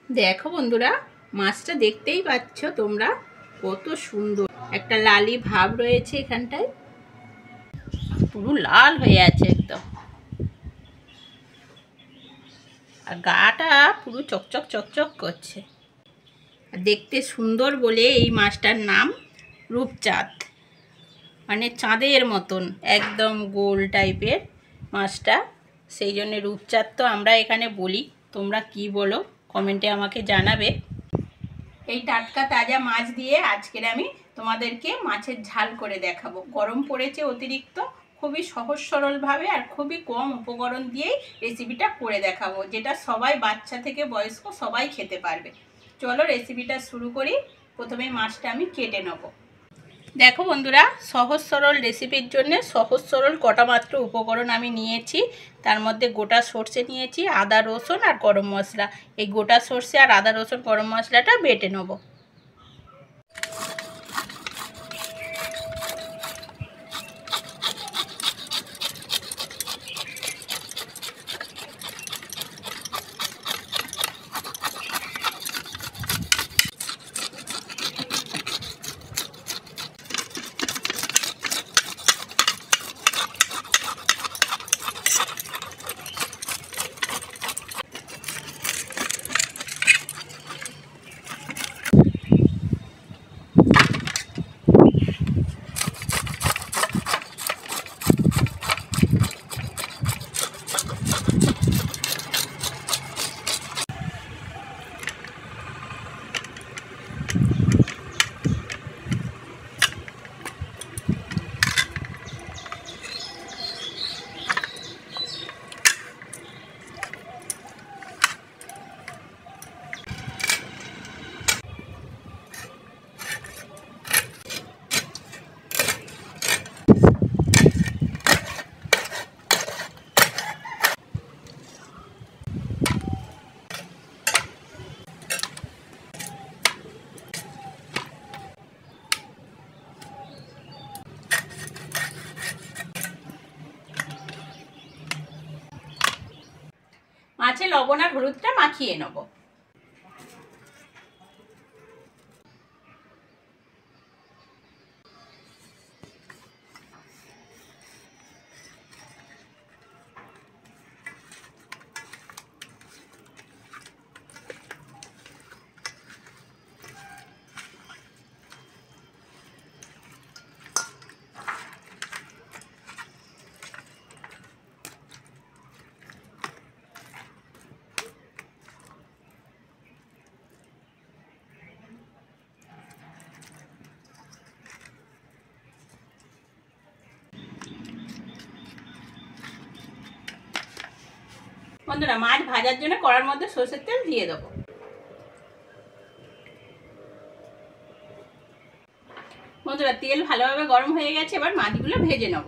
দেখো বন্ধুরা, মাছটা দেখতেই পাচ্ছ তোমরা, কত সুন্দর একটা লালি ভাব রয়েছে এখানটায়, পুরো লাল হয়ে আছে একদম, আর গাটা পুরো চকচক চকচক করছে। দেখতে সুন্দর বলে এই মাছটার নাম রূপচাঁদ, মানে চাঁদের মতন একদম গোল টাইপের মাছটা, সেই জন্য রূপচাঁদ তো আমরা এখানে বলি। তোমরা কি বলো কমেন্টে আমাকে জানাবে। এই টাটকা তাজা মাছ দিয়ে আজকের আমি তোমাদেরকে মাছের ঝাল করে দেখাবো। গরম পড়েছে অতিরিক্ত, খুবই সহজ সরলভাবে আর খুবই কম উপকরণ দিয়েই রেসিপিটা করে দেখাবো, যেটা সবাই বাচ্চা থেকে বয়স্ক সবাই খেতে পারবে। চলো রেসিপিটা শুরু করি। প্রথমে মাছটা আমি কেটে নেব। দেখো বন্ধুরা, সহজ সরল রেসিপির জন্য সহজ সরল কটা মাত্র উপকরণ আমি নিয়েছি। তার মধ্যে গোটা সর্ষে নিয়েছি, আদা রসুন আর গরম মশলা। এই গোটা সর্ষে আর আদা রসুন গরম মশলাটা বেটে নেব। মাছে লবণ আর হলুদটা মাখিয়ে নেব। বন্ধুরা, মাছ ভাজার জন্য কড়ার মধ্যে সরষের তেল দিয়ে দেবো। বন্ধুরা, তেল ভালোভাবে গরম হয়ে গেছে, এবার মাছগুলো ভেজে নেব।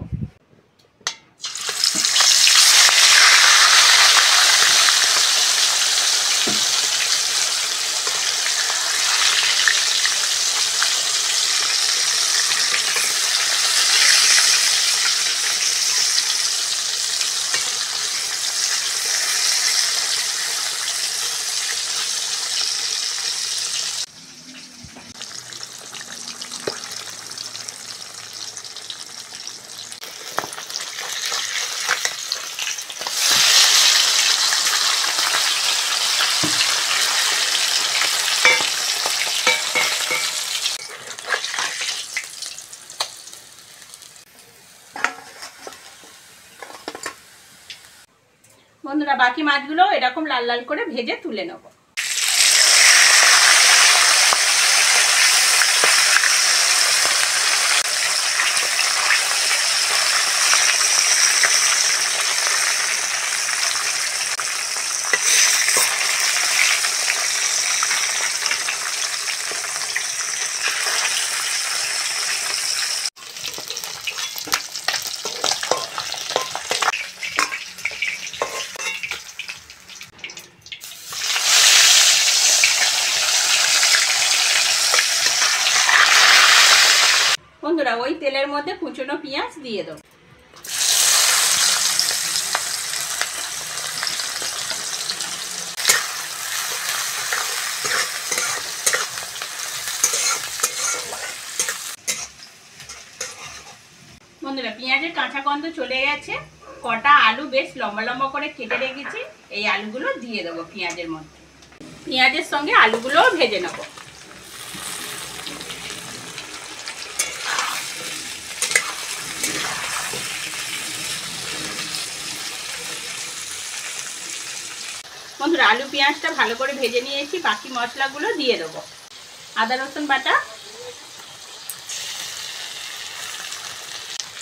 বন্ধুরা, বাকি মাছগুলো এরকম লাল লাল করে ভেজে তুলে নেব। বন্ধুরা, ওই তেলের মধ্যে কুচনো পেঁয়াজ দিয়ে দেবো। পেঁয়াজের কাঁচা গন্ধ চলে গেছে। কটা আলু বেশ লম্বা লম্বা করে কেটে রেখেছি, এই আলুগুলো দিয়ে দেবো পেঁয়াজের মধ্যে। পেঁয়াজের সঙ্গে আলুগুলোও ভেজে নেব। বন্ধুরা আলু পেঁয়াজটা ভালো করে ভেজে নিয়েছি, বাকি মশলাগুলো দিয়ে দেবো। আদা রসুন বাটা,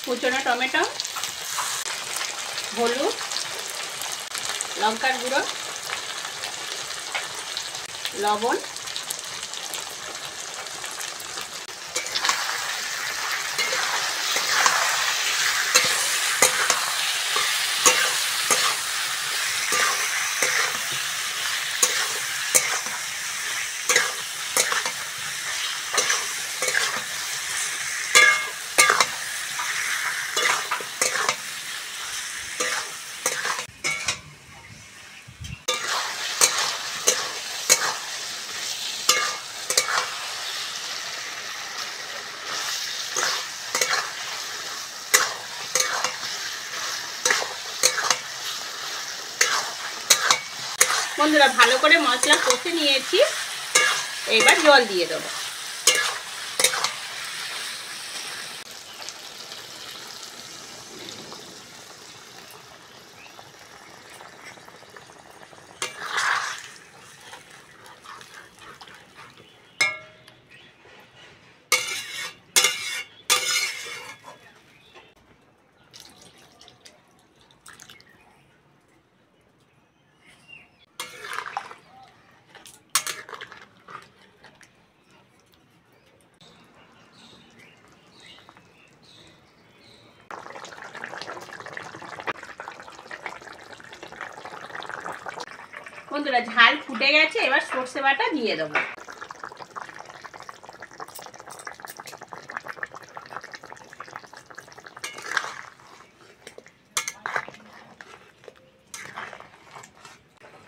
কুচনো টমেটো, হলুদ, লঙ্কার গুঁড়ো, লবণ, বন্ধুরা ভালো করে মশলা কষে নিয়েছি, এবার জল দিয়ে দেবো। বন্ধুরা ঝাল ফুটে গেছে, এবার সর্ষে বাটা দিয়ে দেবো।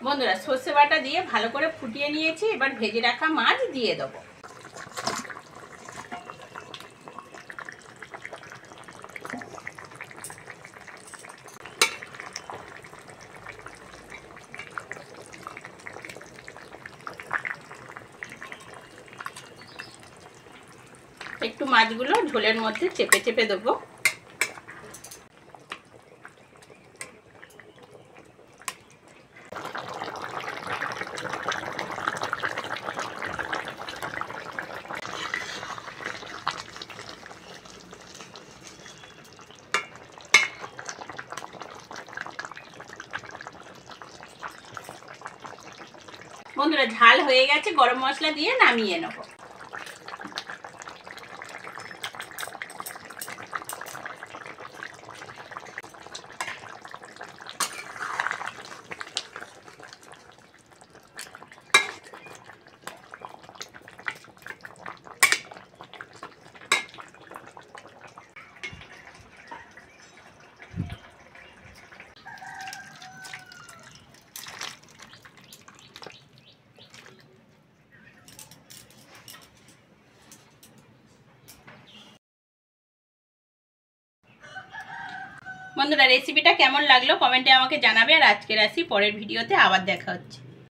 বন্ধুরা সর্ষে বাটা দিয়ে ভালো করে ফুটিয়ে নিয়েছি, এবার ভেজে রাখা মাছ দিয়ে দেবো। একটু মাছগুলো ঝোলের মধ্যে চেপে চেপে দেবো। বন্ধুরা ঝাল হয়ে গেছে, গরম মশলা দিয়ে নামিয়ে নেব। বন্ধুরা রেসিপিটা কেমন লাগলো কমেন্টে আমাকে জানাবে, আর আজকের আসি, পরের ভিডিওতে আবার দেখা হচ্ছে।